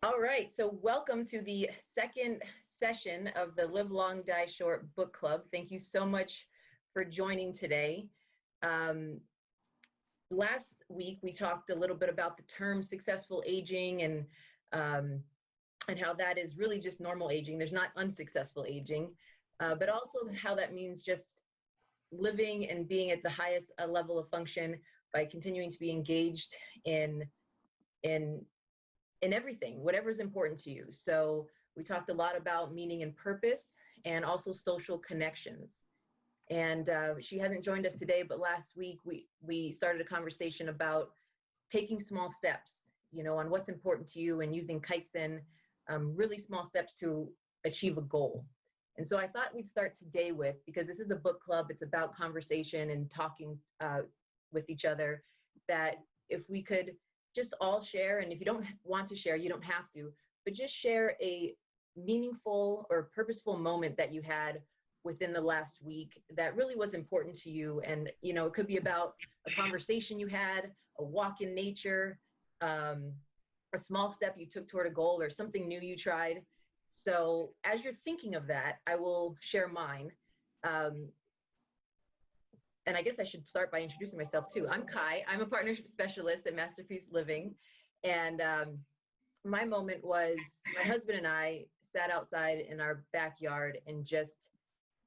All right, so welcome to the second session of the Live Long, Die Short book club. Thank you so much for joining today. Last week we talked a little bit about the term successful aging and how that is really just normal aging. There's not unsuccessful aging, but also how that means just living and being at the highest level of function by continuing to be engaged in everything, whatever's important to you. So we talked a lot about meaning and purpose and also social connections. And she hasn't joined us today, but last week we started a conversation about taking small steps, on what's important to you and using Kaizen, really small steps to achieve a goal. And so I thought we'd start today with, because this is a book club, it's about conversation and talking with each other, that if we could just all share, and if you don't want to share, you don't have to, but just share a meaningful or purposeful moment that you had within the last week that really was important to you. And, it could be about a conversation you had, a walk in nature, a small step you took toward a goal, or something new you tried. So as you're thinking of that, I will share mine. And I guess I should start by introducing myself too. I'm Kai. I'm a partnership specialist at Masterpiece Living. And my moment was my husband and I sat outside in our backyard and just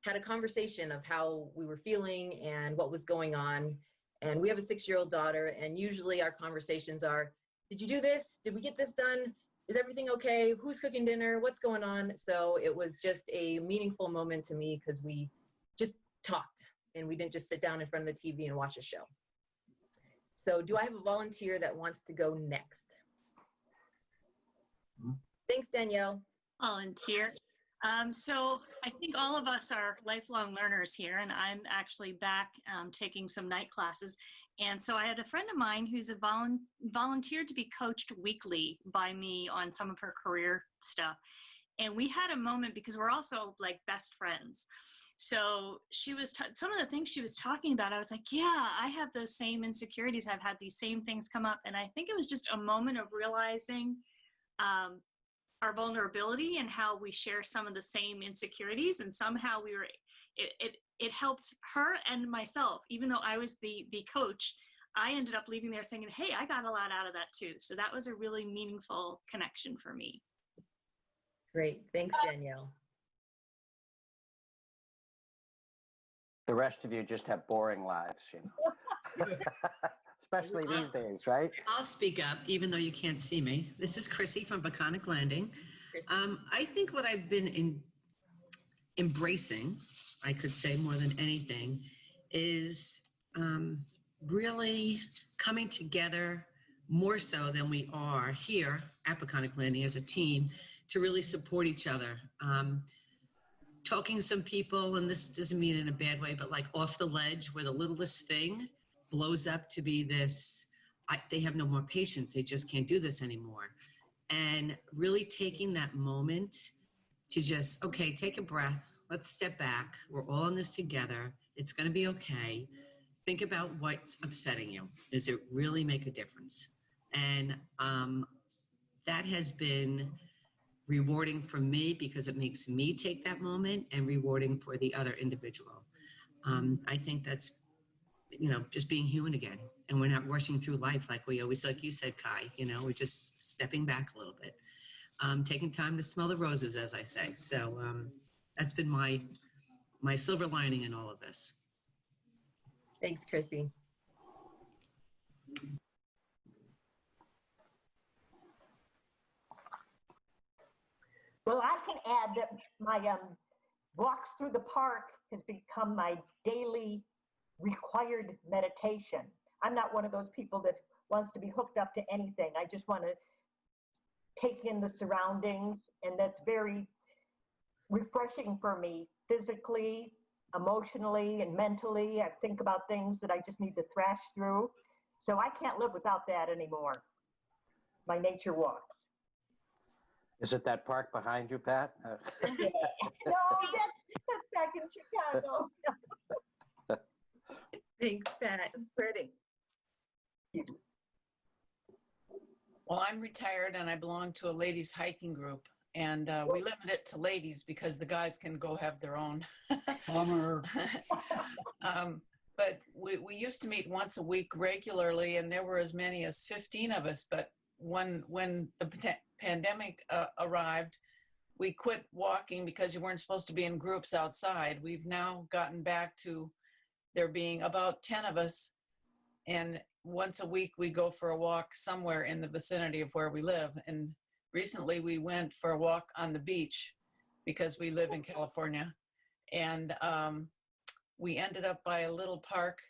had a conversation of how we were feeling and what was going on. And we have a 6-year-old daughter, and usually our conversations are, did you do this? Did we get this done? Is everything okay? Who's cooking dinner? What's going on? So it was just a meaningful moment to me because we just talked and we didn't just sit down in front of the TV and watch a show. So do I have a volunteer that wants to go next? Thanks, Danielle. Volunteer. So I think all of us are lifelong learners here, and I'm actually back taking some night classes. And so I had a friend of mine who's a volunteered to be coached weekly by me on some of her career stuff. And we had a moment because we're also like best friends. So she was, some of the things she was talking about, I was like, yeah, I have those same insecurities. I've had these same things come up. And I think it was just a moment of realizing our vulnerability and how we share some of the same insecurities. And somehow it helped her and myself. Even though I was the coach, I ended up leaving there saying, hey, I got a lot out of that too. So that was a really meaningful connection for me. Great. Thanks, Danielle. The rest of you just have boring lives, especially these days, right? I'll speak up, even though you can't see me. This is Chrissy from Baconic Landing. I think what I've been embracing, I could say more than anything, is really coming together more so than we are here at Baconic Landing as a team to really support each other. Talking to some people, and this doesn't mean in a bad way, but like off the ledge where the littlest thing blows up to be this, they have no more patience, they just can't do this anymore. And really taking that moment to just, okay, take a breath, let's step back, we're all in this together, it's gonna be okay. Think about what's upsetting you. Does it really make a difference? And that has been rewarding for me because it makes me take that moment, and rewarding for the other individual. I think that's, just being human again. And we're not rushing through life like we always, like you said, Kai, we're just stepping back a little bit. Taking time to smell the roses, as I say. So that's been my silver lining in all of this. Thanks, Chrissy. Well, I can add that my walks through the park has become my daily required meditation. I'm not one of those people that wants to be hooked up to anything. I just want to take in the surroundings, and that's very refreshing for me physically, emotionally, and mentally. I think about things that I just need to thrash through. So I can't live without that anymore. My nature walks. Is it that park behind you, Pat? No, that's back in Chicago. Thanks, Pat. It's pretty. Well, I'm retired and I belong to a ladies hiking group. And we limit it to ladies because the guys can go have their own. Bummer. But we used to meet once a week regularly, and there were as many as 15 of us. But when the pandemic arrived, we quit walking because you weren't supposed to be in groups outside. We've now gotten back to there being about 10 of us, and once a week we go for a walk somewhere in the vicinity of where we live. And recently we went for a walk on the beach because we live in California. And we ended up by a little park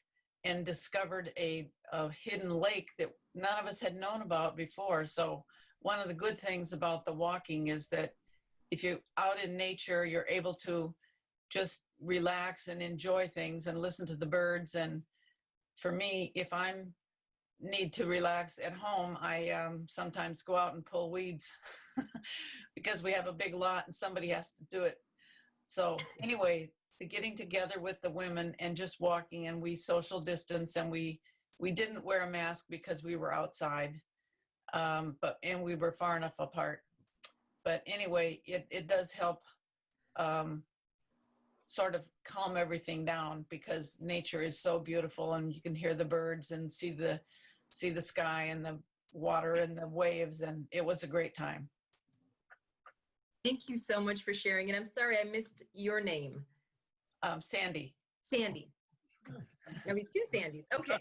and discovered a hidden lake that none of us had known about before. So one of the good things about the walking is that if you're out in nature, you're able to just relax and enjoy things and listen to the birds. And for me, if I'm need to relax at home, I sometimes go out and pull weeds because we have a big lot and somebody has to do it. So anyway, the getting together with the women and just walking, and we social distance, and we didn't wear a mask because we were outside, and we were far enough apart. But anyway, it does help sort of calm everything down because nature is so beautiful, and you can hear the birds and see the sky and the water and the waves, and it was a great time. Thank you so much for sharing. And I'm sorry I missed your name. Sandy. Sandy. I mean, two Sandys. Okay.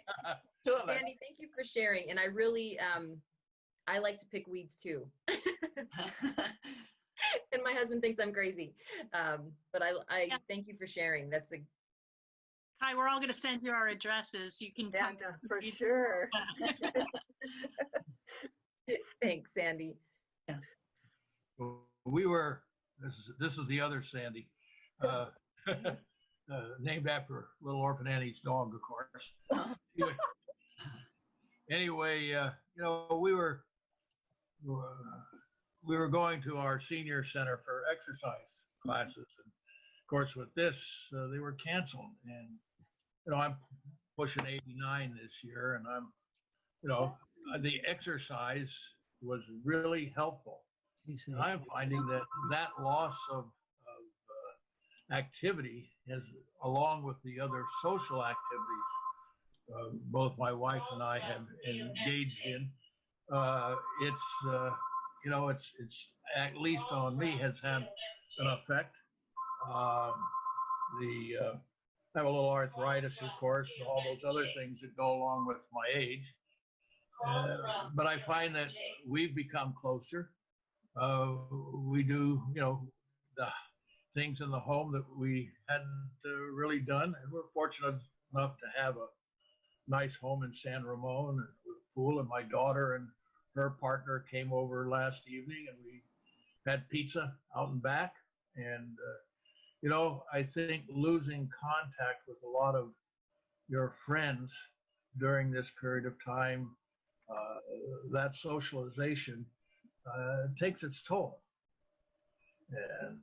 Two of us. Sandy, thank you for sharing. And I really, I like to pick weeds too. And my husband thinks I'm crazy. But I Yeah. thank you for sharing. That's a Kai, we're all going to send you our addresses. You can Yeah, come. no, for sure. thanks, Sandy. We were, this is the other Sandy, named after Little Orphan Annie's dog, of course. Anyway, you know, we were going to our senior center for exercise classes, and of course with this, they were canceled. And you know, I'm pushing 89 this year, and I'm, you know, the exercise was really helpful. And I'm finding that loss of activity is, along with the other social activities, both my wife and I have engaged in. It's you know, it's at least on me has had an effect. I have a little arthritis, of course, and all those other things that go along with my age. But I find that we've become closer. We do, you know, the things in the home that we hadn't really done. And we're fortunate enough to have a nice home in San Ramon with a pool. And my daughter and her partner came over last evening, and we had pizza out and back. And, you know, I think losing contact with a lot of your friends during this period of time, that socialization takes its toll. And,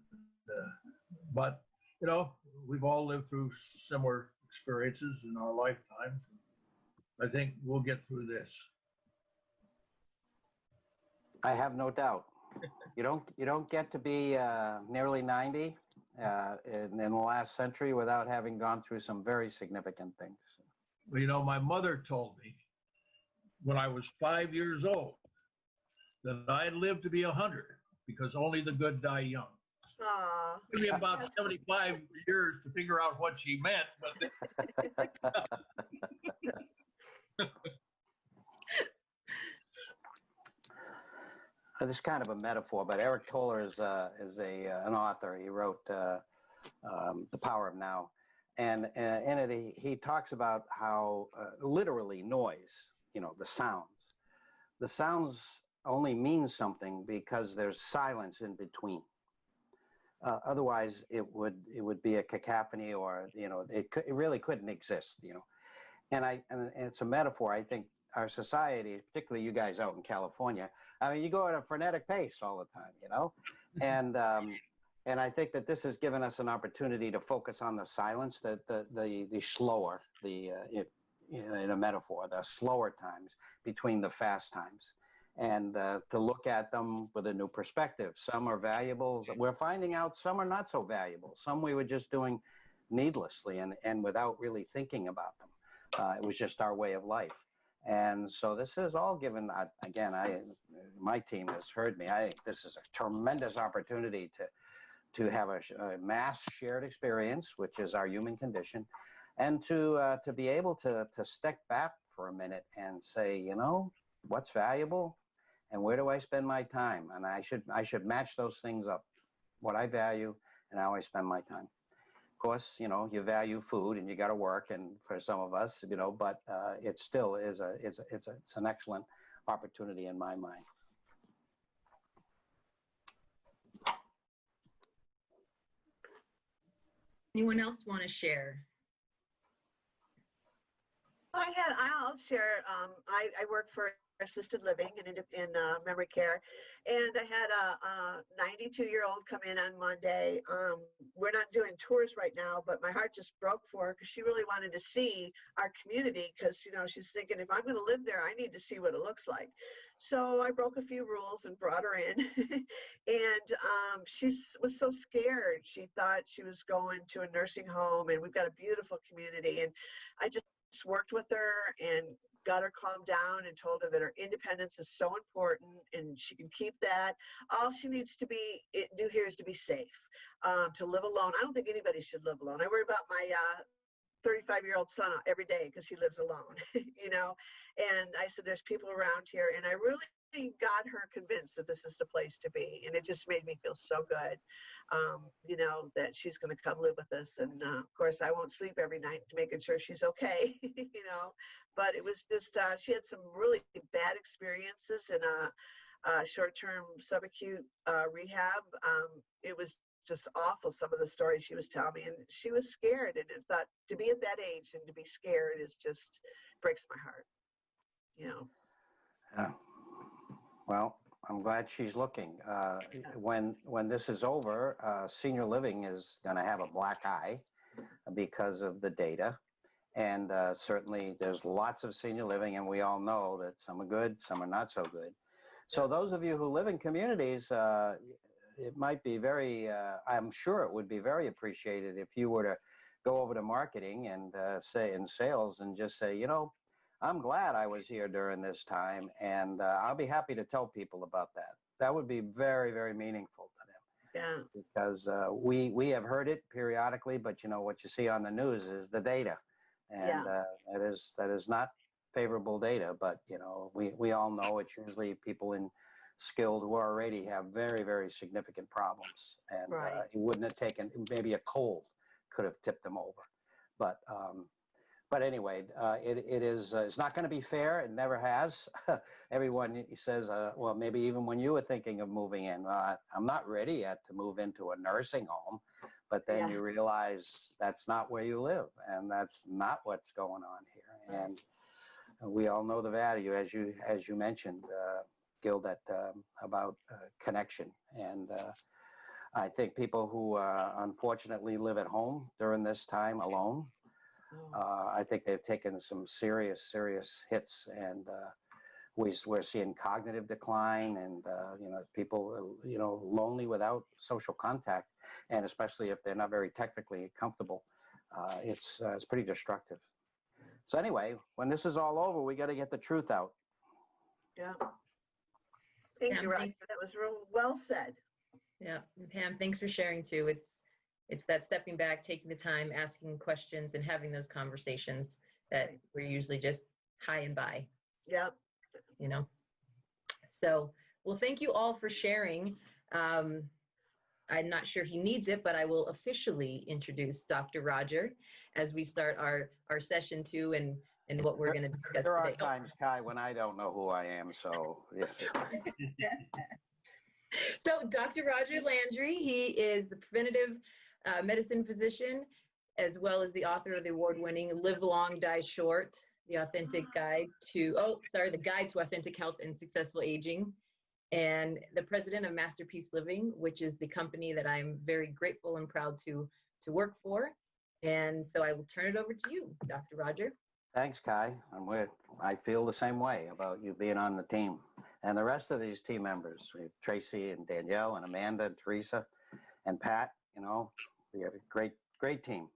but, you know, we've all lived through similar experiences in our lifetimes. I think we'll get through this. I have no doubt. You don't get to be nearly 90 in the last century without having gone through some very significant things. Well, you know, my mother told me when I was 5 years old that I lived to be 100 because only the good die young. Aw. It took me about 75 years to figure out what she meant, but This is kind of a metaphor, but Eric Toller is an author. He wrote The Power of Now, and in it he talks about how literally noise, you know, the sounds only mean something because there's silence in between. Otherwise, it would be a cacophony, or you know, it really couldn't exist, you know. And it's a metaphor. I think our society, particularly you guys out in California, I mean, you go at a frenetic pace all the time, you know, and I think that this has given us an opportunity to focus on the silence, the slower, in a metaphor, the slower times between the fast times, and to look at them with a new perspective. Some are valuable. We're finding out some are not so valuable. Some we were just doing needlessly and without really thinking about them. It was just our way of life. And so this is all given, again, my team has heard me. I think this is a tremendous opportunity to have a mass shared experience, which is our human condition, and to be able to step back for a minute and say, you know, what's valuable and where do I spend my time? And I should match those things up, what I value and how I spend my time. Of course, you know, you value food and you got to work, and for some of us, you know, but it still is it's an excellent opportunity in my mind. Anyone else want to share? I'll share. I work for assisted living and in memory care, and I had a 92-year-old come in on Monday. We're not doing tours right now, but my heart just broke for her because she really wanted to see our community, because you know she's thinking, if I'm going to live there, I need to see what it looks like. So I broke a few rules and brought her in, and she was so scared. She thought she was going to a nursing home, and we've got a beautiful community, and I just worked with her and got her calmed down and told her that her independence is so important and she can keep that. All she needs to do here is to be safe, to live alone. I don't think anybody should live alone. I worry about my 35-year-old son every day because he lives alone, you know. And I said, there's people around here, and I really got her convinced that this is the place to be, and it just made me feel so good, you know, that she's going to come live with us. And of course, I won't sleep every night making sure she's okay, you know. But it was just she had some really bad experiences in a short-term subacute rehab. It was just awful, some of the stories she was telling me, and she was scared. And I thought, to be at that age and to be scared is just breaks my heart, you know. Yeah. Well, I'm glad she's looking. When this is over, senior living is going to have a black eye because of the data. And certainly there's lots of senior living, and we all know that some are good, some are not so good. So those of you who live in communities, it might be very, I'm sure it would be very appreciated if you were to go over to marketing and say in sales and just say, you know, I'm glad I was here during this time, and I'll be happy to tell people about that. That would be very, very meaningful to them. Yeah. Because we have heard it periodically, but you know what you see on the news is the data, and that is not favorable data. But you know, we all know it's usually people in skilled who already have very, very significant problems, and it wouldn't have taken, maybe a cold could have tipped them over, but anyway, it's not going to be fair. It never has. Everyone says, well, maybe even when you were thinking of moving in, I'm not ready yet to move into a nursing home. But then you realize that's not where you live, and that's not what's going on here. And we all know the value, as you mentioned, Gil, that about connection. And I think people who unfortunately live at home during this time alone, I think they've taken some serious hits, and we're seeing cognitive decline, and you know, people, you know, lonely without social contact, and especially if they're not very technically comfortable, it's pretty destructive. So anyway, when this is all over, we got to get the truth out. Yeah. Thank you, Roger. That was real well said. Yeah, and Pam, thanks for sharing too. It's that stepping back, taking the time, asking questions, and having those conversations that we're usually just high and by. Yep. You know. So, well, thank you all for sharing. I'm not sure he needs it, but I will officially introduce Dr. Roger as we start our session 2 and what we're going to discuss today. There are times, Kai, when I don't know who I am, so yeah. So Dr. Roger Landry, he is the preventative medicine physician, as well as the author of the award-winning Live Long, Die Short, the Guide to Authentic Health and Successful Aging, and the president of Masterpiece Living, which is the company that I'm very grateful and proud to work for. And so I will turn it over to you, Dr. Roger. Thanks, Kai. I feel the same way about you being on the team. and the rest of these team members, we have Tracy and Danielle and Amanda and Teresa and Pat. You know, we have a great team.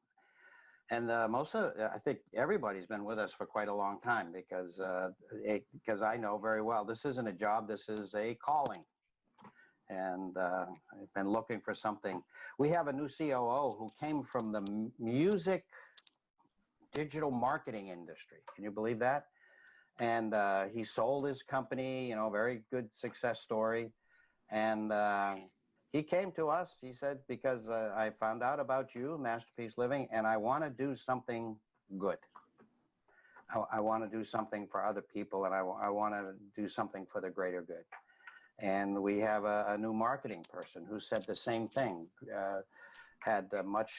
And I think everybody's been with us for quite a long time because I know very well this isn't a job, this is a calling. And I've been looking for something. We have a new COO who came from the music digital marketing industry. Can you believe that? And he sold his company, you know, very good success story. And he came to us, he said, because I found out about you, Masterpiece Living, and I want to do something good. I want to do something for other people, and I want to do something for the greater good. And we have a new marketing person who said the same thing, had much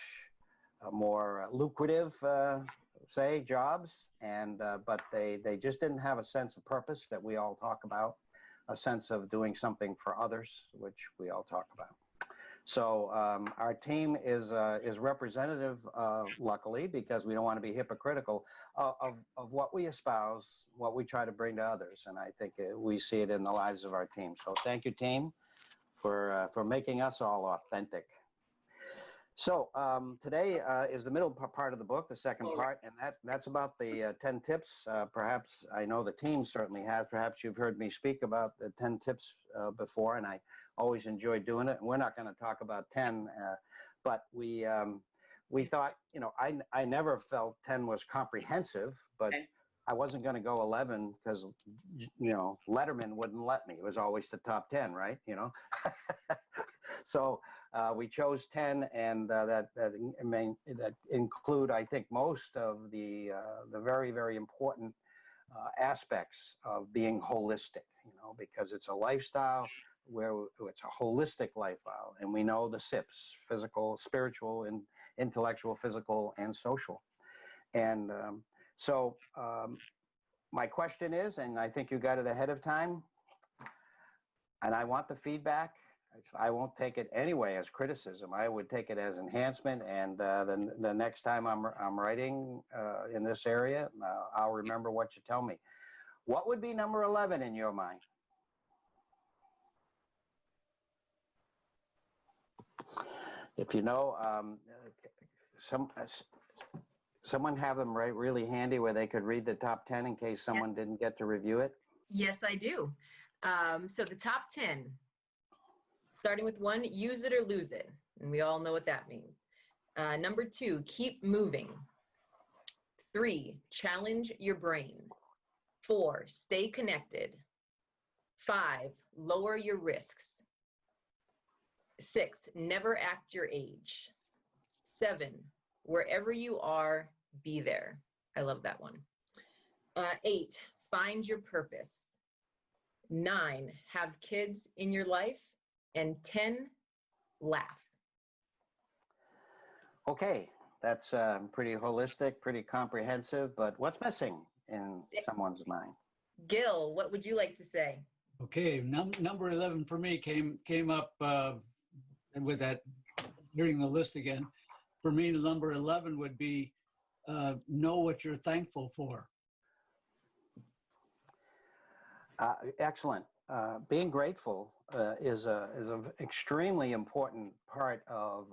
more lucrative, jobs, but they just didn't have a sense of purpose that we all talk about, a sense of doing something for others, which we all talk about. So our team is representative, luckily, because we don't want to be hypocritical of what we espouse, what we try to bring to others, and I think we see it in the lives of our team. So thank you, team, for making us all authentic. So today is the middle part of the book, the second part, and that's about the 10 tips. Perhaps I know the team certainly has. Perhaps you've heard me speak about the 10 tips before, and I always enjoy doing it. And we're not going to talk about 10, but we thought, you know, I never felt 10 was comprehensive, but I wasn't going to go 11 because, you know, Letterman wouldn't let me. It was always the top 10, right? You know, so. We chose 10, and that include, I think, most of the very, very important aspects of being holistic, you know, because it's a lifestyle where it's a holistic lifestyle, and we know the SIPs: physical, spiritual, and intellectual, physical, and social. And so my question is, and I think you got it ahead of time, and I want the feedback. I won't take it anyway as criticism. I would take it as enhancement. And the next time I'm writing in this area, I'll remember what you tell me. What would be number 11 in your mind? If you know, someone have them right really handy where they could read the top 10 in case someone didn't get to review it. Yes, I do. So the top 10. Starting with 1, use it or lose it. And we all know what that means. Number 2, keep moving. 3, challenge your brain. 4, stay connected. 5, lower your risks. 6, never act your age. 7, wherever you are, be there. I love that one. 8, find your purpose. 9, have kids in your life. And 10, laugh. Okay, that's pretty holistic, pretty comprehensive, but what's missing in someone's mind? Gil, what would you like to say? Okay, number 11 for me came up with that, hearing the list again. For me, number 11 would be know what you're thankful for. Excellent. Being grateful is an extremely important part of.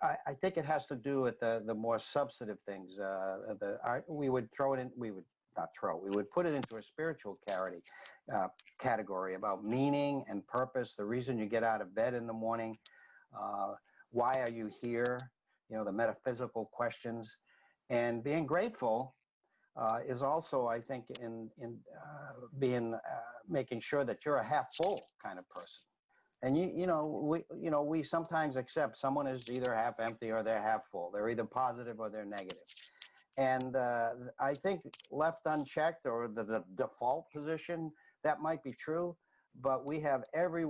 I think it has to do with the more substantive things. We would throw it in. We would not throw. We would put it into a spiritual category about meaning and purpose. The reason you get out of bed in the morning. Why are you here? You know, the metaphysical questions, and being grateful. Is also, I think, in being making sure that you're a half full kind of person, and we sometimes accept someone is either half empty or they're half full. They're either positive or they're negative, and I think left unchecked or the default position that might be true, but we have every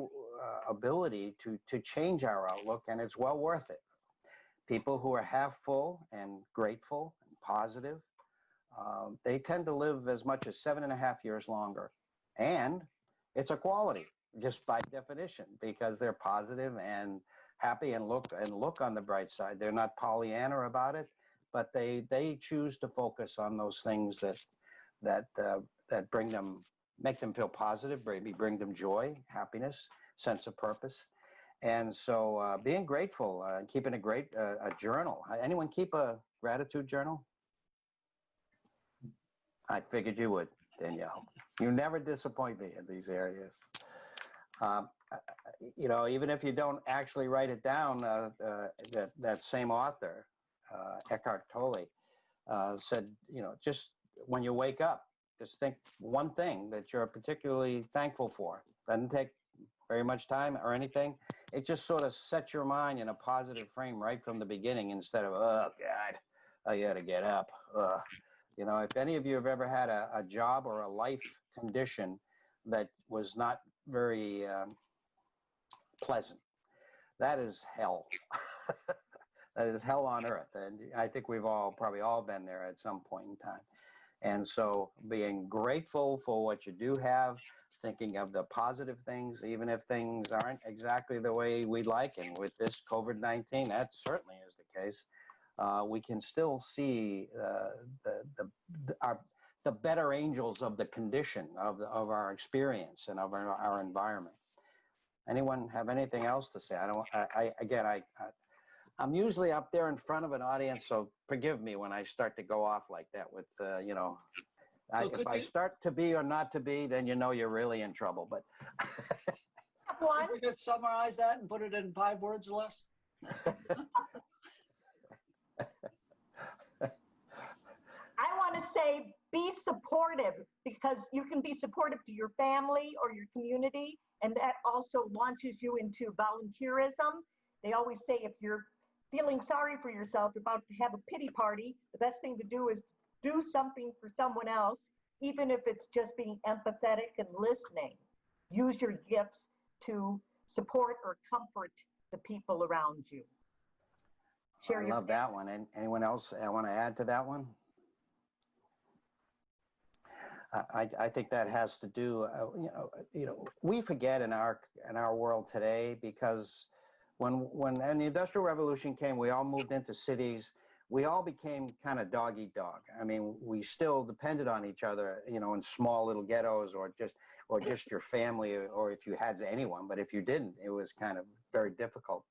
ability to change our outlook, and it's well worth it. People who are half full and grateful and positive. They tend to live as much as 7.5 years longer. And it's a quality, just by definition, because they're positive and happy and look on the bright side. They're not Pollyanna about it, but they choose to focus on those things that bring them make them feel positive, maybe bring them joy, happiness, sense of purpose. And so being grateful, keeping a journal. Anyone keep a gratitude journal? I figured you would, Danielle. You never disappoint me in these areas. You know, even if you don't actually write it down, that same author, Eckhart Tolle, said, you know, just when you wake up, just think one thing that you're particularly thankful for. Doesn't take very much time or anything. It just sort of sets your mind in a positive frame right from the beginning instead of, oh, God, I got to get up. You know, if any of you have ever had a job or a life condition that was not very pleasant, that is hell. That is hell on earth. And I think we've probably all been there at some point in time. And so being grateful for what you do have, thinking of the positive things, even if things aren't exactly the way we'd like. And with this COVID-19, that certainly is the case. We can still see the better angels of the condition of our experience and of our environment. Anyone have anything else to say? I'm usually up there in front of an audience, so forgive me when I start to go off like that with, you know, if I start to be or not to be, then you know you're really in trouble. But One, Could you just summarize that and put it in 5 words or less? I want to say be supportive, because you can be supportive to your family or your community, and that also launches you into volunteerism. They always say if you're feeling sorry for yourself, about to have a pity party, the best thing to do is do something for someone else, even if it's just being empathetic and listening. Use your gifts to support or comfort the people around you. I love that one. And anyone else want to add to that one? I think that has to do, you know, we forget in our world today, because when the Industrial Revolution came, we all moved into cities. We all became kind of dog eat dog. I mean, we still depended on each other, you know, in small little ghettos, or just your family, or if you had anyone. But if you didn't, it was kind of very difficult.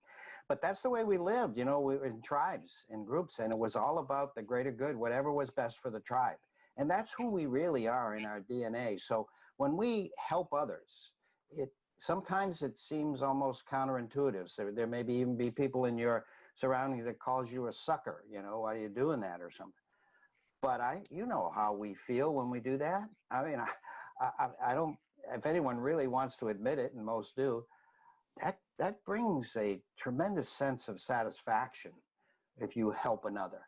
But that's the way we lived, you know, we were in tribes, in groups, and it was all about the greater good, whatever was best for the tribe. And that's who we really are in our DNA. So when we help others, sometimes it seems almost counterintuitive. So there may even be people in your surroundings that calls you a sucker, you know, why are you doing that or something? But you know how we feel when we do that. I mean, I don't, if anyone really wants to admit it, and most do, that brings a tremendous sense of satisfaction if you help another.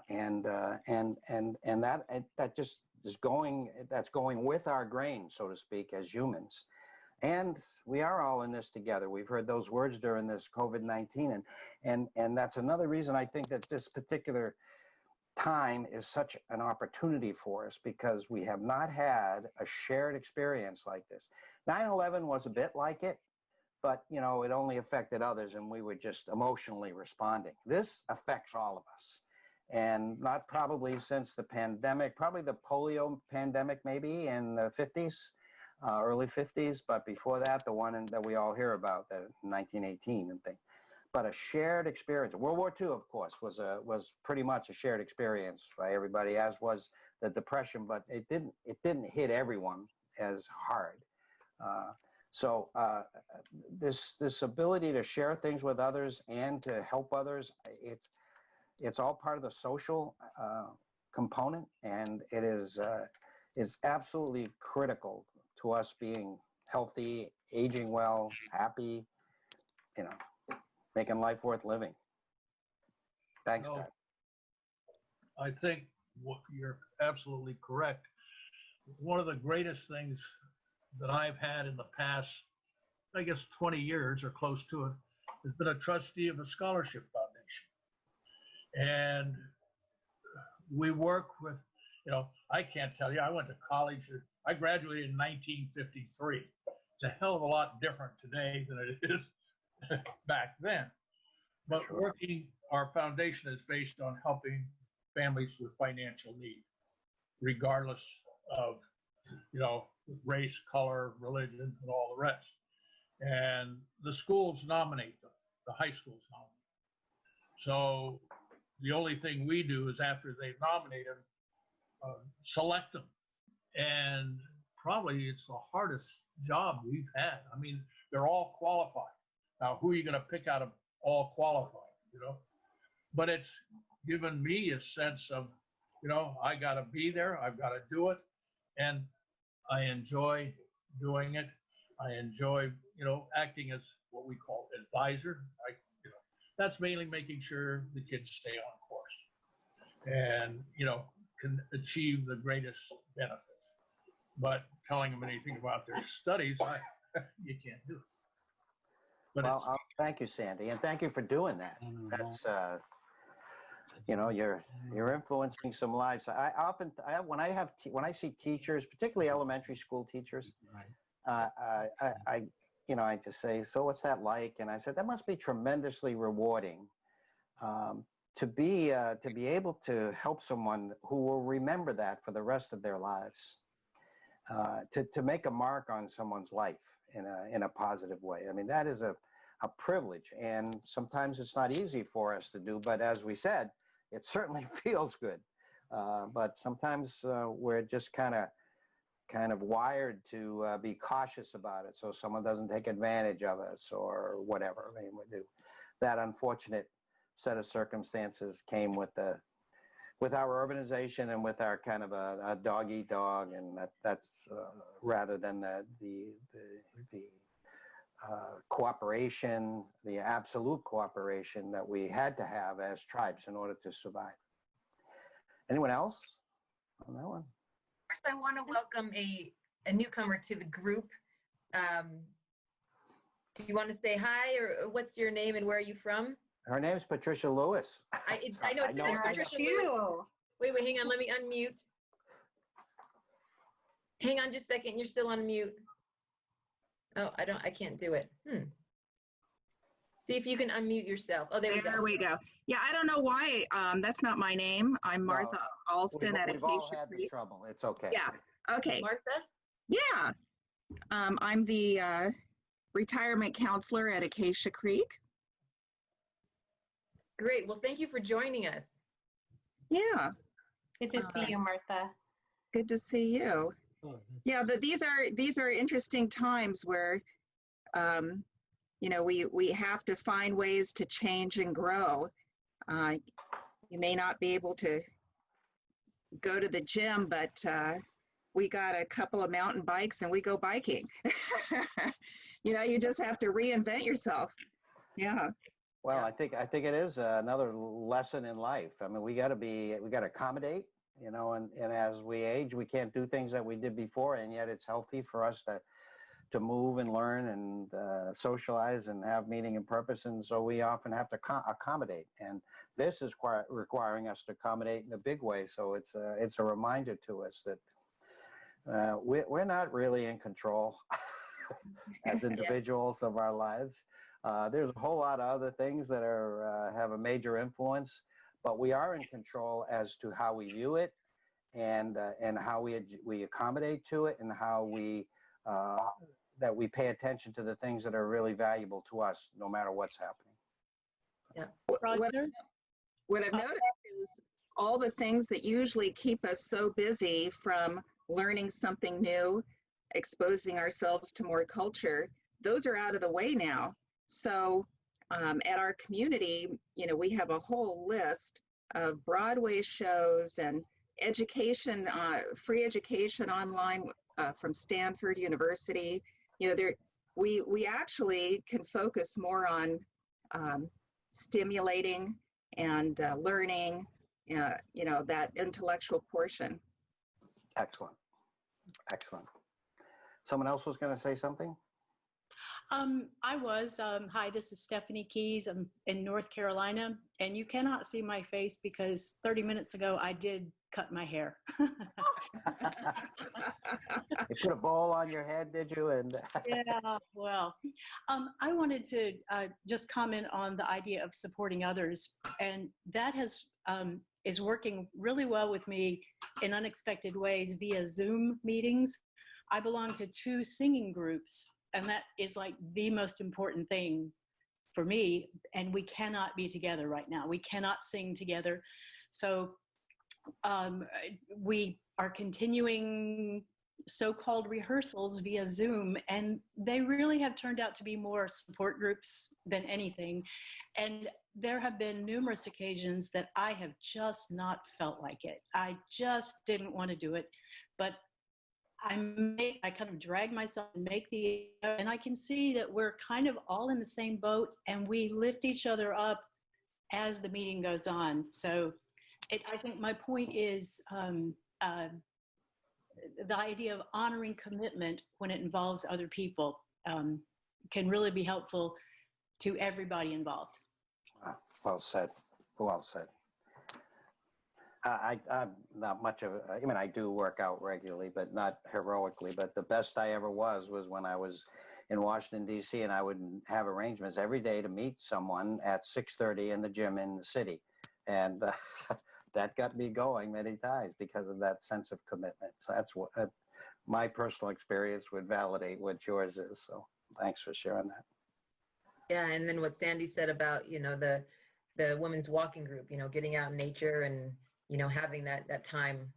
And that just is that's going with our grain, so to speak, as humans. And we are all in this together. We've heard those words during this COVID-19, and that's another reason I think that this particular time is such an opportunity for us, because we have not had a shared experience like this. 9/11 was a bit like it, but you know, it only affected others, and we were just emotionally responding. This affects all of us. And not probably since the pandemic, probably the polio pandemic maybe in the 50s, early 50s, but before that, the one that we all hear about, that 1918 and things. But a shared experience. World War II, of course, was pretty much a shared experience by everybody, as was the Depression, but it didn't hit everyone as hard. So this ability to share things with others and to help others, it's all part of the social component, and it's absolutely critical to us being healthy, aging well, happy, you know, making life worth living. Thanks, Pat. I think you're absolutely correct. One of the greatest things that I've had in the past, I guess 20 years or close to it, has been a trustee of a scholarship foundation. And we work with, you know, I can't tell you, I went to college, I graduated in 1953. It's a hell of a lot different today than it is back then. But our foundation is based on helping families with financial need, regardless of race, color, religion, and all the rest. And the schools nominate them, the high schools nominate. So the only thing we do is after they've nominated them, select them. And probably it's the hardest job we've had. I mean, they're all qualified. Now, who are you going to pick out of all qualified, But it's given me a sense of, I got to be there. I've got to do it. And I enjoy doing it. I enjoy, acting as what we call advisor. That's mainly making sure the kids stay on course and, can achieve the greatest benefits. But telling them anything about their studies, you can't do it. But well, thank you, Sandy, and thank you for doing that. That's, you're influencing some lives. When I see teachers, particularly elementary school teachers, I just say, so what's that like? And I said, that must be tremendously rewarding to be able to help someone who will remember that for the rest of their lives, to make a mark on someone's life in a positive way. I mean, that is a privilege, and sometimes it's not easy for us to do, but as we said, it certainly feels good. But sometimes we're just kind of wired to be cautious about it, so someone doesn't take advantage of us or whatever. I mean, that unfortunate set of circumstances came with our urbanization and with our kind of a dog eat dog, and that's rather than the cooperation, the absolute cooperation that we had to have as tribes in order to survive. Anyone else on that one? First, I want to welcome a newcomer to the group. Do you want to say hi, or what's your name and where are you from? Her name's Patricia Lewis. I know it says Patricia Lewis. Wait, hang on. Let me unmute. Hang on just a second. You're still on mute. Oh, I can't do it. See if you can unmute yourself. Oh, there we go. Yeah, I don't know why. That's not my name. I'm Martha Alston at Acacia We've all had Creek. the trouble. It's okay. Yeah. Okay. Martha? Yeah. I'm the retirement counselor at Acacia Creek. Great. Well, thank you for joining us. Yeah. Good to see you, Martha. Good to see you. Yeah, but these are interesting times where, we have to find ways to change and grow. You may not be able to go to the gym, but we got a couple of mountain bikes and we go biking. You just have to reinvent yourself. Yeah. Well, I think it is another lesson in life. I mean, we got to accommodate, and as we age, we can't do things that we did before, and yet it's healthy for us to move and learn and socialize and have meaning and purpose, and so we often have to accommodate. And this is requiring us to accommodate in a big way. So it's a reminder to us that we're not really in control as individuals of our lives. There's a whole lot of other things that have a major influence, but we are in control as to how we view it, and how we accommodate to it, and how that we pay attention to the things that are really valuable to us, no matter what's happening. Yeah. What I've noticed is all the things that usually keep us so busy from learning something new, exposing ourselves to more culture, those are out of the way now. So at our community, we have a whole list of Broadway shows and education, free education online from Stanford University. We actually can focus more on stimulating and learning, that intellectual portion. Excellent. Someone else was going to say something? Hi, this is Stephanie Keys. I'm in North Carolina, and you cannot see my face because 30 minutes ago I did cut my hair. You put a bowl on your head, did you? And yeah, well, I wanted to just comment on the idea of supporting others, and that has is working really well with me in unexpected ways via Zoom meetings. I belong to 2 singing groups, and that is like the most important thing for me. And we cannot be together right now. We cannot sing together. So we are continuing so-called rehearsals via Zoom, and they really have turned out to be more support groups than anything. And there have been numerous occasions that I have just not felt like it. I just didn't want to do it, but I kind of drag myself and and I can see that we're kind of all in the same boat, and we lift each other up as the meeting goes on. So I think my point is the idea of honoring commitment when it involves other people can really be helpful to everybody involved. Well said. Well said. I'm not much of a, I mean, I do work out regularly, but not heroically. But the best I ever was when I was in Washington, D.C., and I would have arrangements every day to meet someone at 6:30 in the gym in the city. And that got me going many times because of that sense of commitment. So that's what my personal experience would validate what yours is. So thanks for sharing that. Yeah, and then what Sandy said about, you know, the women's walking group, you know, getting out in nature and, you know, having that time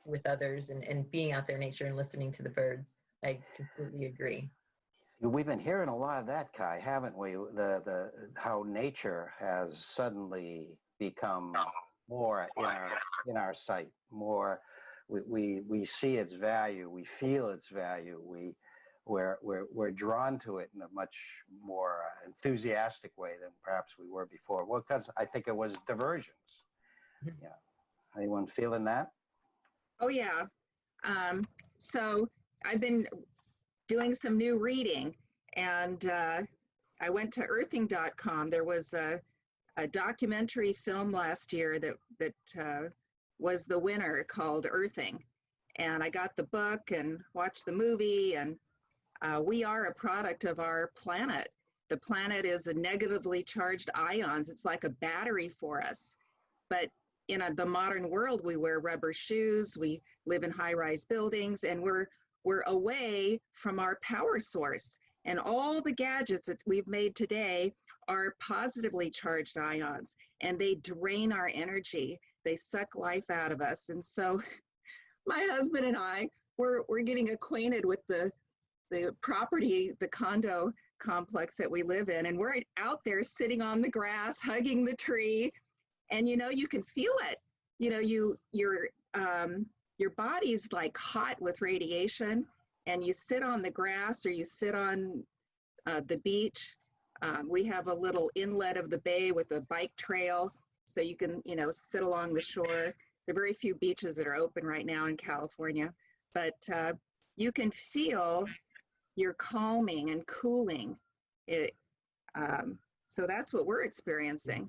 with others and being out there in nature and listening to the birds. I completely agree. We've been hearing a lot of that, Kai, haven't we? The how nature has suddenly become more in our sight. More, we see its value, we feel its value, we're drawn to it in a much more enthusiastic way than perhaps we were before. Well, because I think it was diversions. Yeah. Anyone feeling that? Oh, yeah. So I've been doing some new reading, and I went to earthing.com. There was a documentary film last year that was the winner called Earthing. And I got the book and watched the movie, and we are a product of our planet. The planet is a negatively charged ions. It's like a battery for us. But in the modern world, we wear rubber shoes, we live in high-rise buildings, and we're away from our power source. And all the gadgets that we've made today are positively charged ions, and they drain our energy. They suck life out of us. And so my husband and I, we're getting acquainted with the property, the condo complex that we live in, and we're out there sitting on the grass, hugging the tree, and you know, you can feel it. You know, your body's like hot with radiation, and you sit on the grass or you sit on the beach. We have a little inlet of the bay with a bike trail, so you can, you know, sit along the shore. There are very few beaches that are open right now in California, but you can feel you're calming and cooling. So that's what we're experiencing.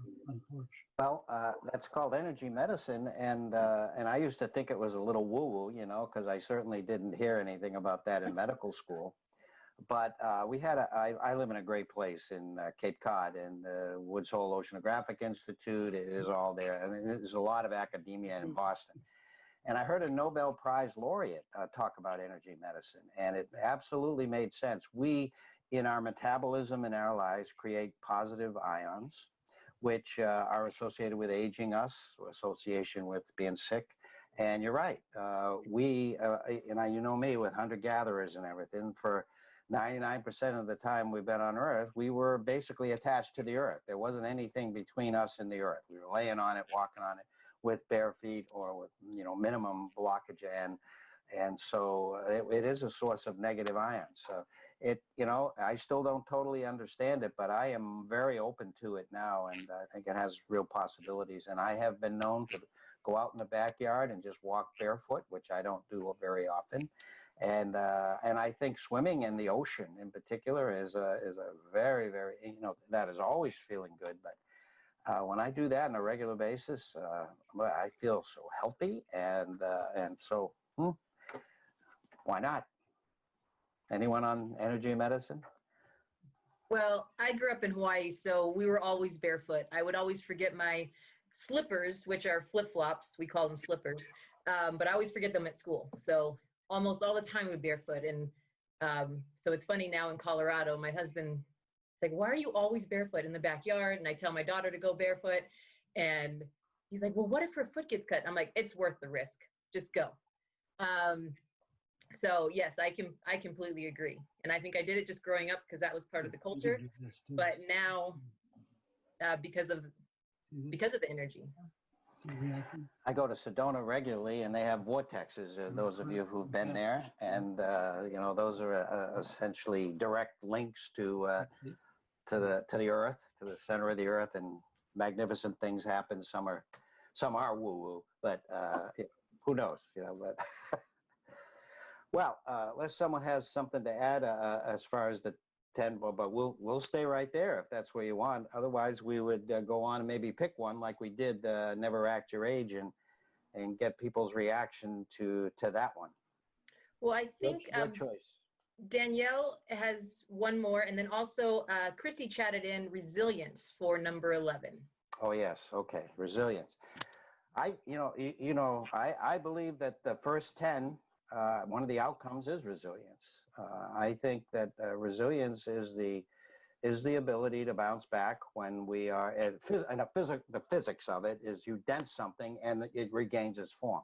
Well, that's called energy medicine, and I used to think it was a little woo-woo, you know, because I certainly didn't hear anything about that in medical school. But I live in a great place in Cape Cod, and the Woods Hole Oceanographic Institute is all there. I mean, there's a lot of academia in Boston. And I heard a Nobel Prize laureate talk about energy medicine, and it absolutely made sense. We, in our metabolism in our lives, create positive ions, which are associated with aging us, association with being sick. And you're right. You know me, with hunter-gatherers and everything, for 99% of the time we've been on Earth, we were basically attached to the Earth. There wasn't anything between us and the Earth. We were laying on it, walking on it with bare feet or with, you know, minimum blockage. And so it is a source of negative ions. So you know, I still don't totally understand it, but I am very open to it now, and I think it has real possibilities. And I have been known to go out in the backyard and just walk barefoot, which I don't do very often. And I think swimming in the ocean in particular is a very, very, you know, that is always feeling good. But when I do that on a regular basis, I feel so healthy, and so why not? Anyone on energy medicine? Well, I grew up in Hawaii, so we were always barefoot. I would always forget my slippers, which are flip-flops. We call them slippers. But I always forget them at school. So almost all the time we're barefoot. And so it's funny now in Colorado, my husband, it's like, why are you always barefoot in the backyard? And I tell my daughter to go barefoot. And he's like, well, what if her foot gets cut? I'm like, it's worth the risk. Just go. So yes, I completely agree. And I think I did it just growing up because that was part of the culture. But now, because of the energy. I go to Sedona regularly, and they have vortexes. Those of you who've been there, and those are essentially direct links to the Earth, to the center of the Earth, and magnificent things happen. Some are woo-woo, but who knows? But well, unless someone has something to add as far as the 10, but we'll stay right there if that's where you want. Otherwise, we would go on and maybe pick one like we did, Never Act Your Age, and get people's reaction to that one. Well, I think good choice. Danielle has one more, and then also Chrissy chatted in resilience for number 11. Oh yes, okay, resilience. I believe that the first 10, one of the outcomes is resilience. I think that resilience is the ability to bounce back when we are, and the physics of it is you dent something and it regains its form.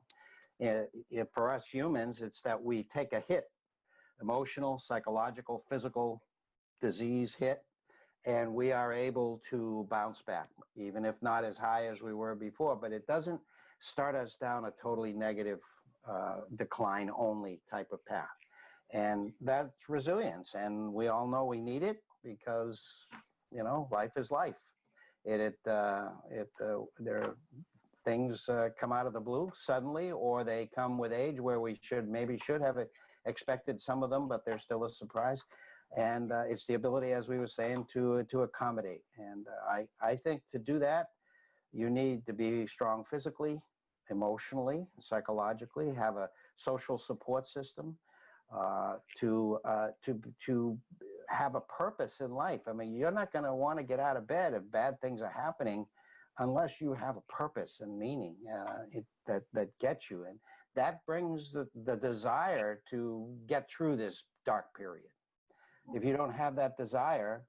For us humans, it's that we take a hit, emotional, psychological, physical disease hit, and we are able to bounce back, even if not as high as we were before, but it doesn't start us down a totally negative decline only type of path. And that's resilience. And we all know we need it because, life is life. There are things come out of the blue suddenly, or they come with age where we should have expected some of them, but they're still a surprise. And it's the ability, as we were saying, to accommodate. And I think to do that, you need to be strong physically, emotionally, psychologically, have a social support system, to have a purpose in life. I mean, you're not going to want to get out of bed if bad things are happening unless you have a purpose and meaning that gets you. And that brings the desire to get through this dark period. If you don't have that desire,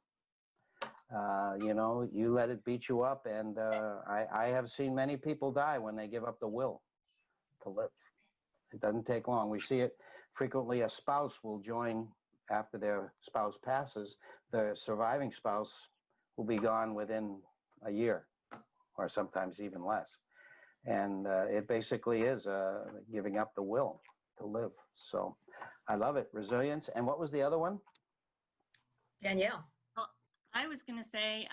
you let it beat you up. And I have seen many people die when they give up the will to live. It doesn't take long. We see it frequently. A spouse will join after their spouse passes. The surviving spouse will be gone within a year, or sometimes even less. And it basically is giving up the will to live. So I love it. Resilience. And what was the other one? Danielle. I was going to say,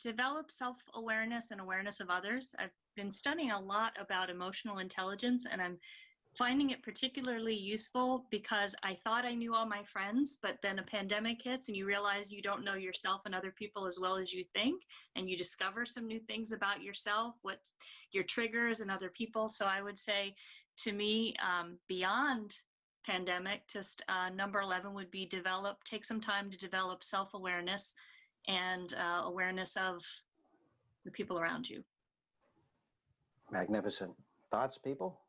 develop self-awareness and awareness of others. I've been studying a lot about emotional intelligence, and I'm finding it particularly useful because I thought I knew all my friends, but then a pandemic hits and you realize you don't know yourself and other people as well as you think, and you discover some new things about yourself, what your triggers and other people. So I would say, to me, beyond pandemic, just number 11 would be take some time to develop self-awareness and awareness of the people around you. Magnificent. Thoughts, people?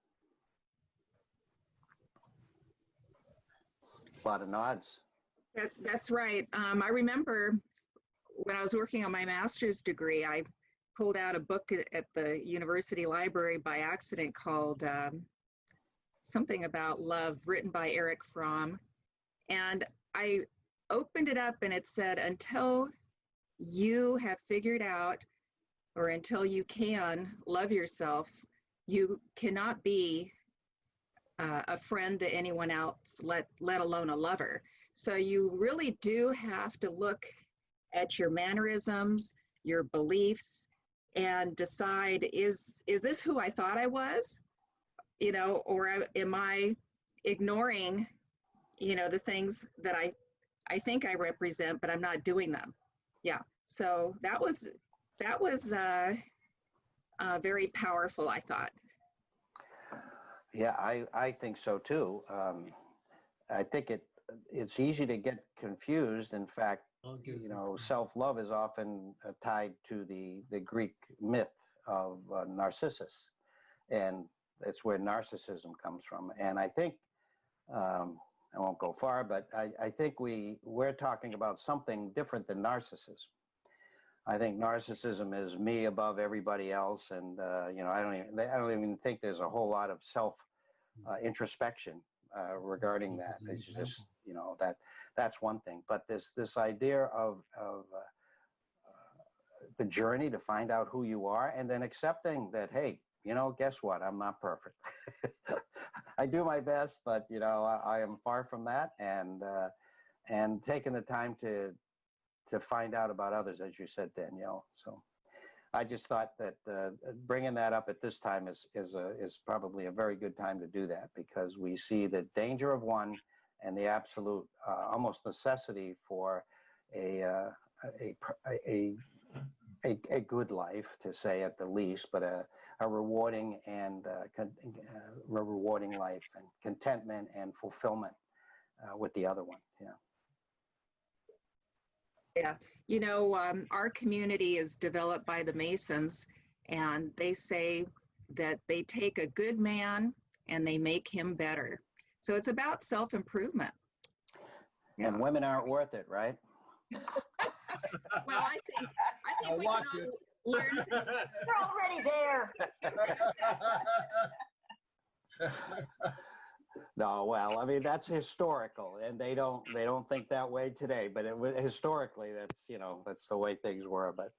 A lot of nods. That's right. I remember when I was working on my master's degree, I pulled out a book at the university library by accident called Something About Love, written by Erich Fromm. And I opened it up and it said, until you have figured out, or until you can love yourself, you cannot be a friend to anyone else, let alone a lover. So you really do have to look at your mannerisms, your beliefs, and decide, is this who I thought I was? Or am I ignoring, the things that I think I represent, but I'm not doing them. Yeah. So that was very powerful, I thought. Yeah, I think so too. I think it's easy to get confused. In fact, self-love is often tied to the Greek myth of Narcissus, and that's where narcissism comes from. And I think I won't go far, but I think we're talking about something different than narcissism. I think narcissism is me above everybody else, and I don't even think there's a whole lot of self introspection regarding that. It's just that's one thing. But this idea of the journey to find out who you are, and then accepting that, hey, guess what? I'm not perfect. I do my best, but I am far from that, and taking the time to find out about others, as you said, Danielle. So I just thought that bringing that up at this time is probably a very good time to do that, because we see the danger of one and the absolute almost necessity for a good life, to say at the least, but a rewarding and rewarding life, and contentment and fulfillment with the other one. Yeah. Our community is developed by the Masons, and they say that they take a good man and they make him better. So it's about self-improvement. Yeah. And women aren't worth it, right? Well, I think we can all learn. You're already there. No, well, I mean, that's historical, and they don't think that way today. But historically, that's the way things were. But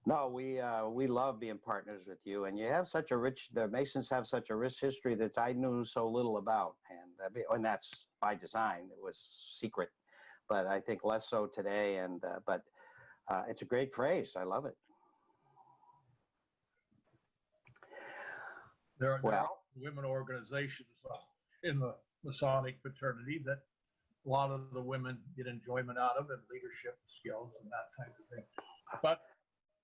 no, we love being partners with you, and you have the Masons have such a rich history that I knew so little about, and that's by design. It was secret, but I think less so today. And but it's a great phrase. I love it. There are women organizations in the Masonic fraternity that a lot of the women get enjoyment out of, and leadership skills and that type of thing. But,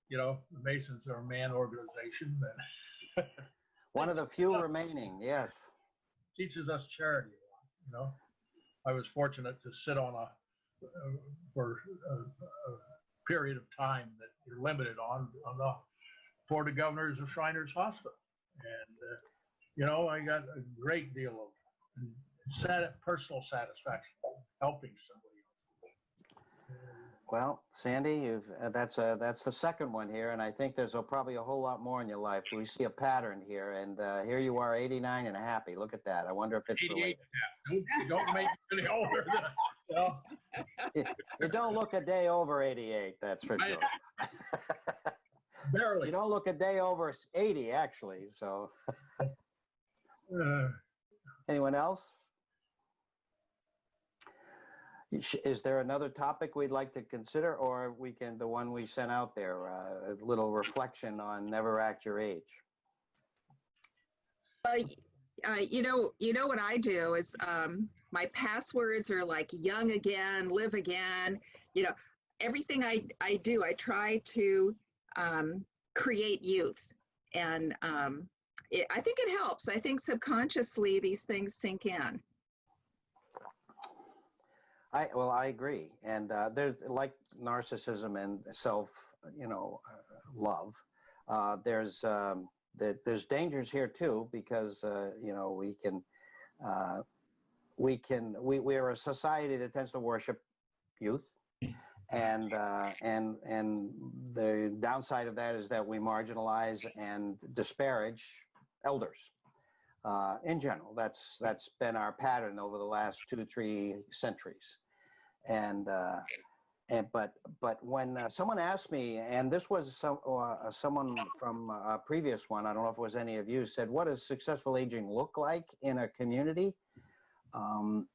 the Masons are a man organization that one of the few remaining, yes. Teaches us charity. I was fortunate to sit on for a period of time that you're limited on the Board of Governors of Shriners Hospital. And, I got a great deal of personal satisfaction helping somebody else. Well, Sandy, that's the second one here, and I think there's probably a whole lot more in your life. We see a pattern here, and here you are, 89 and happy. Look at that. I wonder if it's 88 related. and a half. Don't make me any older. You don't look a day over 88, that's for sure. Barely. You don't look a day over 80, actually. So, anyone else? Is there another topic we'd like to consider, or the one we sent out there, a little reflection on never act your age? You know what I do is my passwords are like young again, live again. Everything I do, I try to create youth, and I think it helps. I think subconsciously these things sink in. I agree, and there's like narcissism and self, love. There's dangers here too, because we are a society that tends to worship youth, and the downside of that is that we marginalize and disparage elders. In general, that's been our pattern over the last 2 to 3 centuries. But when someone asked me, and this was someone from a previous one, I don't know if it was any of you, said, what does successful aging look like in a community? The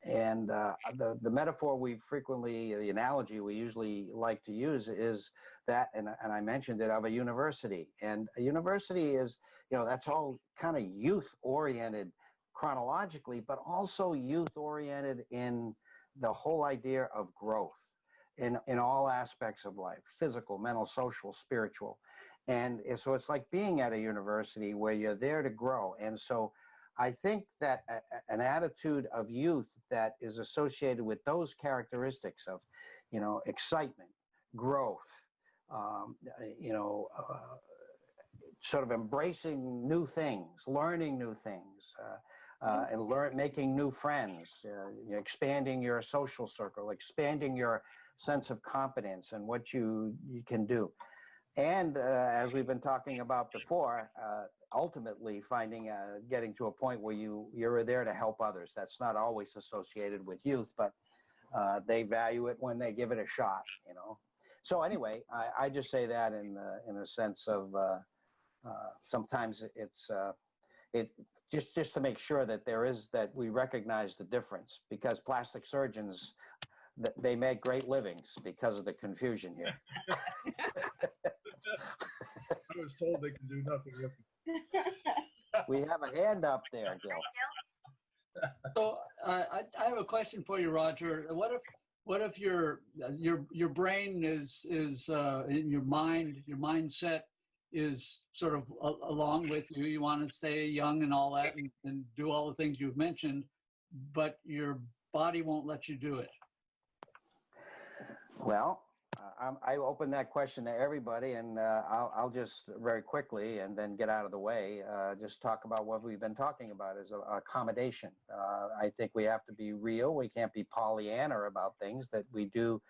metaphor the analogy we usually like to use is that, and I mentioned it, of a university. And a university is, that's all kind of youth-oriented chronologically, but also youth-oriented in the whole idea of growth in all aspects of life: physical, mental, social, spiritual. And so it's like being at a university where you're there to grow. And so I think that an attitude of youth that is associated with those characteristics of, excitement, growth, sort of embracing new things, learning new things, and making new friends, expanding your social circle, expanding your sense of competence and what you can do. And as we've been talking about before, ultimately getting to a point where you're there to help others. That's not always associated with youth, but they value it when they give it a shot, So anyway, I just say that in a sense of sometimes it's just to make sure that we recognize the difference, because plastic surgeons, they make great livings because of the confusion here. I was told they can do nothing with it. We have a hand up there, Gil. So I have a question for you, Roger. What if your brain is in your mindset is sort of along with you? You want to stay young and all that, and do all the things you've mentioned, but your body won't let you do it. Well, I open that question to everybody, and I'll just very quickly, and then get out of the way, just talk about what we've been talking about as accommodation. I think we have to be real. We can't be Pollyanna about things that we do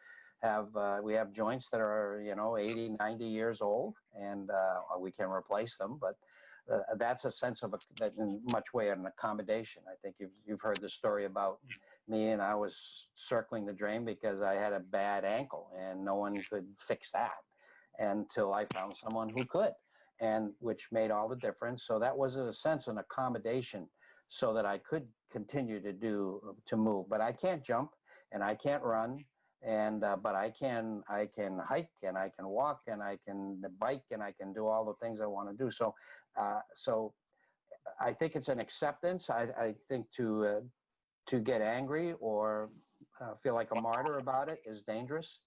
have. We have joints that are, 80, 90 years old, and we can replace them, but that's a sense of that in much way an accommodation. I think you've heard the story about me, and I was circling the drain because I had a bad ankle and no one could fix that until I found someone who could, and which made all the difference. So that was in a sense an accommodation so that I could continue to move. But I can't jump and I can't run, and but I can hike and I can walk and I can bike and I can do all the things I want to do. So I think it's an acceptance. I think to get angry or feel like a martyr about it is dangerous.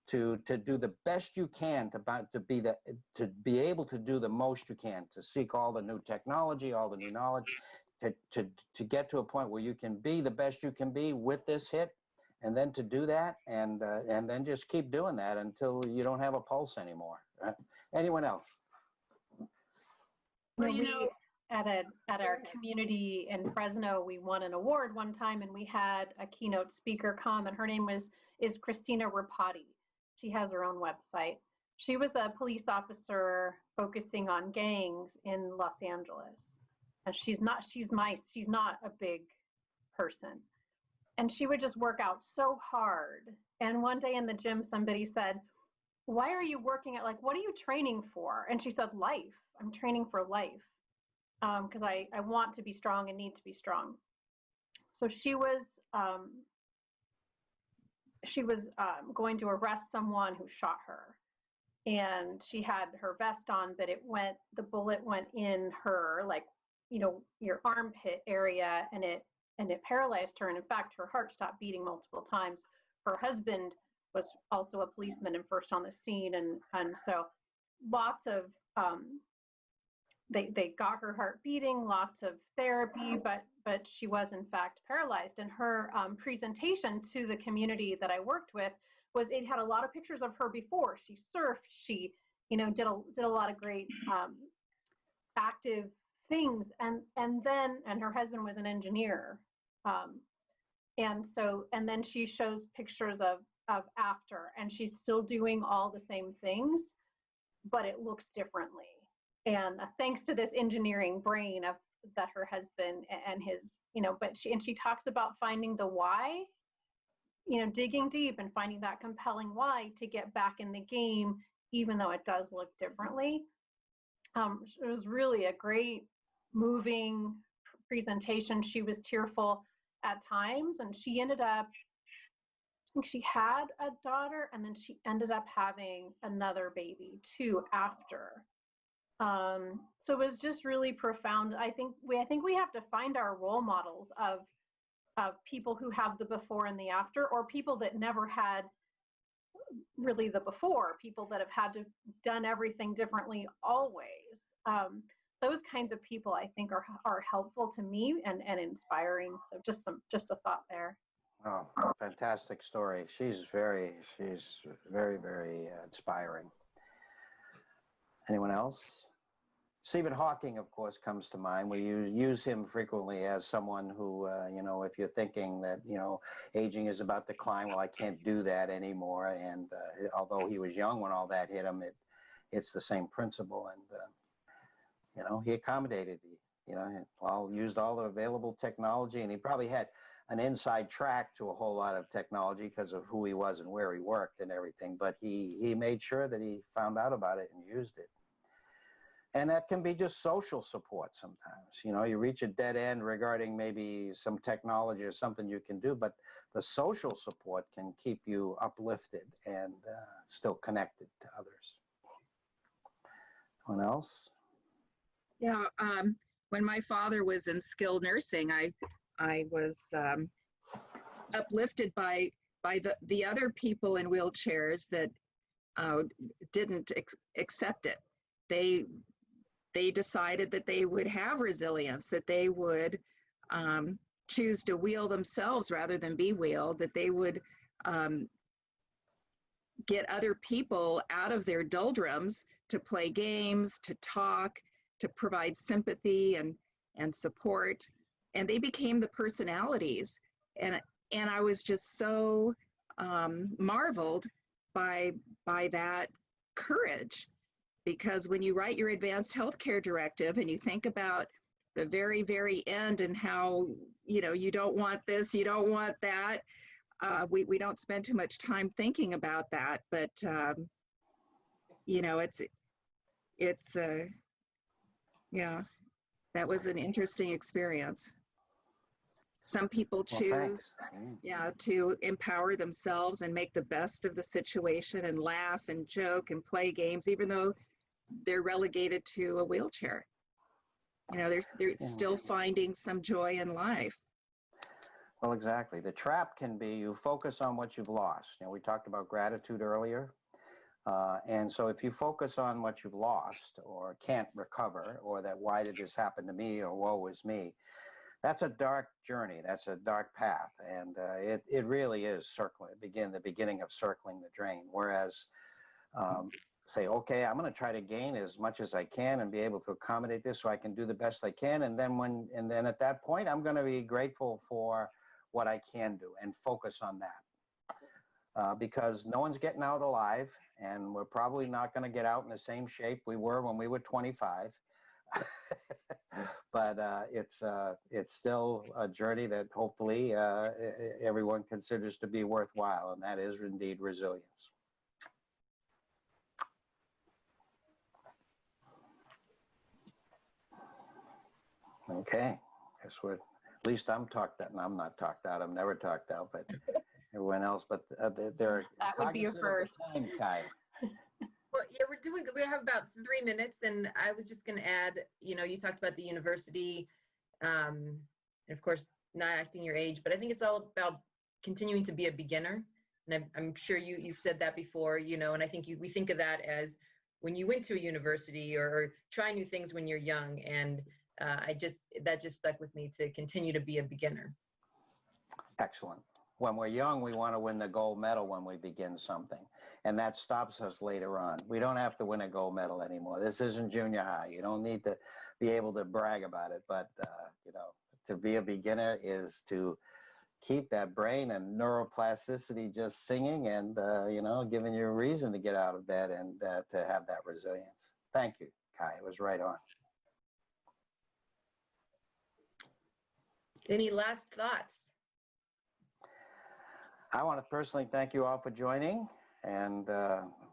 To do the best you can to be able to do the most you can, to seek all the new technology, all the new knowledge, to get to a point where you can be the best you can be with this hit, and then to do that, and then just keep doing that until you don't have a pulse anymore. Anyone else? Well, at our community in Fresno, we won an award one time, and we had a keynote speaker come, and her name is Christina Rapati. She has her own website. She was a police officer focusing on gangs in Los Angeles, and she's not a big person, and she would just work out so hard. And one day in the gym, somebody said, "Why are you working at, what are you training for?" And she said, "Life. I'm training for life." Because I want to be strong and need to be strong. So she was going to arrest someone who shot her, and she had her vest on, but the bullet went in her, your armpit area, and it paralyzed her. And in fact, her heart stopped beating multiple times. Her husband was also a policeman and first on the scene, and so lots of They got her heart beating, lots of therapy, but she was in fact paralyzed. And her presentation to the community that I worked with it had a lot of pictures of her before. She surfed, she did a lot of great active things, and her husband was an engineer, and then she shows pictures of after, and she's still doing all the same things, but it looks differently. And thanks to this engineering brain that her husband and his, but she talks about finding the why, digging deep and finding that compelling why to get back in the game, even though it does look differently. It was really a great, moving presentation. She was tearful at times, and she ended up, I think she had a daughter, and then she ended up having another baby too after. So it was just really profound. I think we have to find our role models of people who have the before and the after, or people that never had really the before, people that have had to done everything differently always. Those kinds of people I think are helpful to me and inspiring. So just a thought there. Oh, fantastic story. She's very, very inspiring. Anyone else? Stephen Hawking, of course, comes to mind. We use him frequently as someone who, you know, if you're thinking that, you know, aging is about to decline, well, I can't do that anymore. And although he was young when all that hit him, it's the same principle. And, you know, he accommodated, you know, used all the available technology, and he probably had an inside track to a whole lot of technology because of who he was and where he worked and everything. But he made sure that he found out about it and used it. And that can be just social support sometimes. You know, you reach a dead end regarding maybe some technology or something you can do, but the social support can keep you uplifted and still connected to others. Anyone else? Yeah, when my father was in skilled nursing, I was uplifted by the other people in wheelchairs that didn't accept it. They decided that they would have resilience, that they would choose to wheel themselves rather than be wheeled, that they would get other people out of their doldrums to play games, to talk, to provide sympathy and support. And they became the personalities. And I was just so marveled by that courage. Because when you write your advanced healthcare directive and you think about the very, very end and how, you know, you don't want this, you don't want that, we don't spend too much time thinking about that. But, you know, yeah, that was an interesting experience. Some people choose, to empower themselves and make the best of the situation and laugh and joke and play games, even though they're relegated to a wheelchair. You know, they're still finding some joy in life. Well, exactly. The trap can be you focus on what you've lost. You know, we talked about gratitude earlier. And so if you focus on what you've lost or can't recover, or that why did this happen to me, or woe is me, that's a dark journey. That's a dark path. And it really is the beginning of circling the drain. Whereas say, okay, I'm going to try to gain as much as I can and be able to accommodate this so I can do the best I can. And then at that point, I'm going to be grateful for what I can do and focus on that. Because no one's getting out alive, and we're probably not going to get out in the same shape we were when we were 25. But it's still a journey that hopefully everyone considers to be worthwhile, and that is indeed resilience. Okay, guess at least I'm talked out, and I'm not talked out. I'm never talked out, but everyone else. But they're that would be a first. Time, Kai. Well, yeah, we have about 3 minutes, and I was just going to add, you know, you talked about the university, and of course, not acting your age, but I think it's all about continuing to be a beginner. And I'm sure you've said that before, you know, and I think we think of that as when you went to a university or try new things when you're young. And that just stuck with me, to continue to be a beginner. Excellent. When we're young, we want to win the gold medal when we begin something, and that stops us later on. We don't have to win a gold medal anymore. This isn't junior high. You don't need to be able to brag about it, but you know, to be a beginner is to keep that brain and neuroplasticity just singing, and you know, giving you a reason to get out of bed and to have that resilience. Thank you, Kai. It was right on. Any last thoughts? I want to personally thank you all for joining, and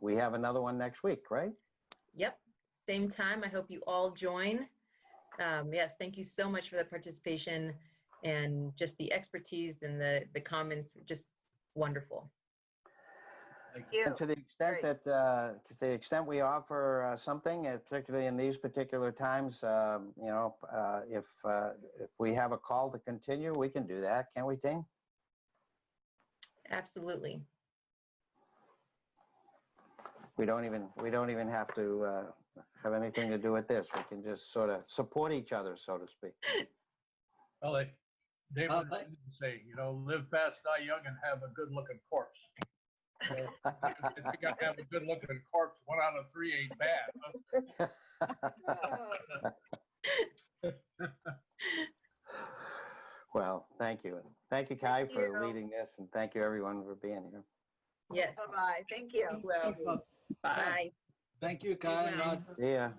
we have another one next week, right? Yep, same time. I hope you all join. Yes, thank you so much for the participation and just the expertise and the comments, just wonderful. Thank you. And to the extent that, to the extent we offer something, particularly in these particular times, you know, if we have a call to continue, we can do that, can't we, team? Absolutely. We don't even have to have anything to do with this. We can just sort of support each other, so to speak. Well, David say, you know, live fast, die young, and have a good-looking corpse. So if you got to have a good-looking corpse, 1 out of 3 ain't bad. Huh? thank you. Thank you, Kai, Thank for you. leading this, and thank you, everyone, for being here. Yes. Bye-bye. Thank you. Well, Bye. bye. Thank you, Kai and well. Rod. See ya.